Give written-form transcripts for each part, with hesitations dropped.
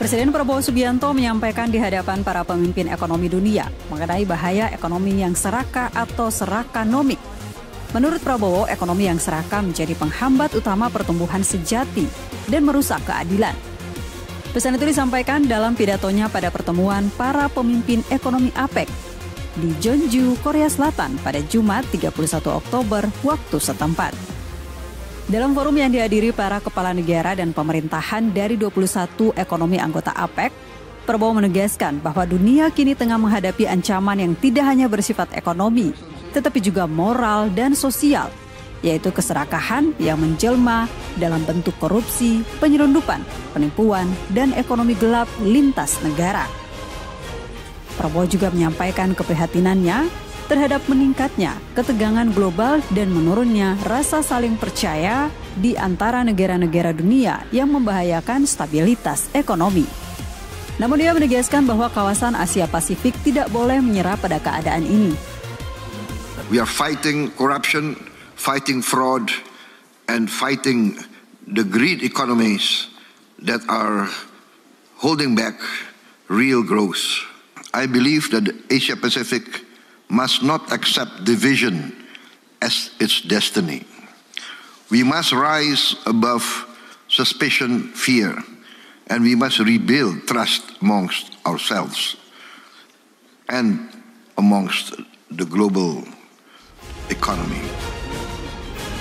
Presiden Prabowo Subianto menyampaikan di hadapan para pemimpin ekonomi dunia mengenai bahaya ekonomi yang serakah atau serakanomik. Menurut Prabowo, ekonomi yang serakah menjadi penghambat utama pertumbuhan sejati dan merusak keadilan. Pesan itu disampaikan dalam pidatonya pada pertemuan para pemimpin ekonomi APEC di Jeonju, Korea Selatan pada Jumat 31 Oktober waktu setempat. Dalam forum yang dihadiri para kepala negara dan pemerintahan dari 21 ekonomi anggota APEC, Prabowo menegaskan bahwa dunia kini tengah menghadapi ancaman yang tidak hanya bersifat ekonomi, tetapi juga moral dan sosial, yaitu keserakahan yang menjelma dalam bentuk korupsi, penyelundupan, penipuan, dan ekonomi gelap lintas negara. Prabowo juga menyampaikan keprihatinannya terhadap meningkatnya ketegangan global dan menurunnya rasa saling percaya di antara negara-negara dunia yang membahayakan stabilitas ekonomi. Namun dia menegaskan bahwa kawasan Asia Pasifik tidak boleh menyerah pada keadaan ini. We are fighting corruption, fighting fraud, and fighting the greed economies that are holding back real growth. I believe that Asia Pacific must not accept division as its destiny. We must rise above suspicion, fear, and we must rebuild trust amongst ourselves and amongst the global economy.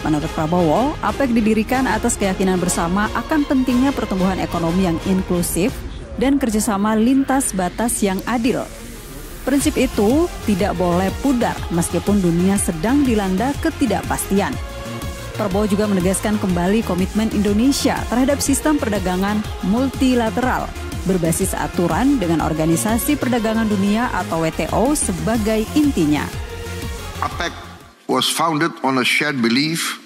Menurut Prabowo, APEC didirikan atas keyakinan bersama akan pentingnya pertumbuhan ekonomi yang inklusif dan kerjasama lintas batas yang adil. Prinsip itu tidak boleh pudar meskipun dunia sedang dilanda ketidakpastian. Prabowo juga menegaskan kembali komitmen Indonesia terhadap sistem perdagangan multilateral berbasis aturan dengan Organisasi Perdagangan Dunia atau WTO sebagai intinya. APEC was founded on a shared belief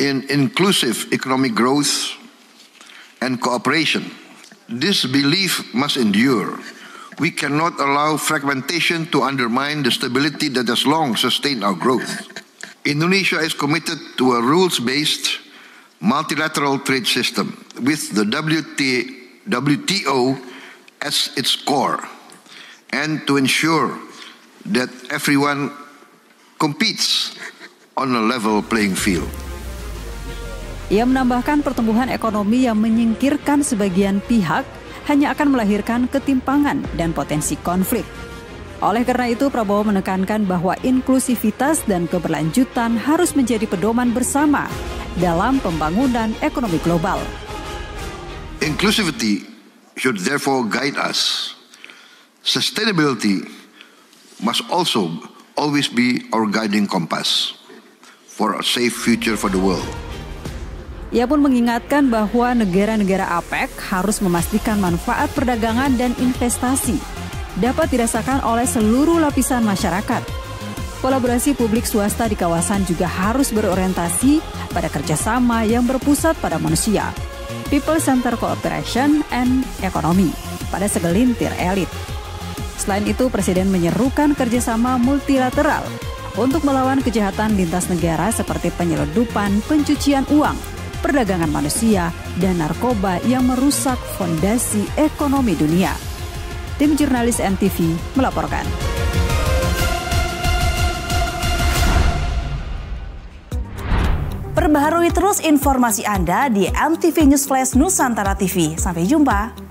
in inclusive economic growth and cooperation. This belief must endure. We cannot allow fragmentation to undermine the stability that has long sustained our growth. Indonesia is committed to a rules-based multilateral trade system with the WTO as its core, and to ensure that everyone competes on a level playing field. Ia menambahkan pertumbuhan ekonomi yang menyingkirkan sebagian pihak hanya akan melahirkan ketimpangan dan potensi konflik. Oleh karena itu, Prabowo menekankan bahwa inklusivitas dan keberlanjutan harus menjadi pedoman bersama dalam pembangunan ekonomi global. Inclusivity should therefore guide us. Sustainability must also always be our guiding compass for a safe future for the world. Ia pun mengingatkan bahwa negara-negara APEC harus memastikan manfaat perdagangan dan investasi dapat dirasakan oleh seluruh lapisan masyarakat. Kolaborasi publik swasta di kawasan juga harus berorientasi pada kerjasama yang berpusat pada manusia, people-centered cooperation and economy, pada segelintir elit. Selain itu, Presiden menyerukan kerjasama multilateral untuk melawan kejahatan lintas negara seperti penyelundupan, pencucian uang, perdagangan manusia, dan narkoba yang merusak fondasi ekonomi dunia. Tim jurnalis MTV melaporkan. Perbaharui terus informasi Anda di MTV News Flash Nusantara TV. Sampai jumpa.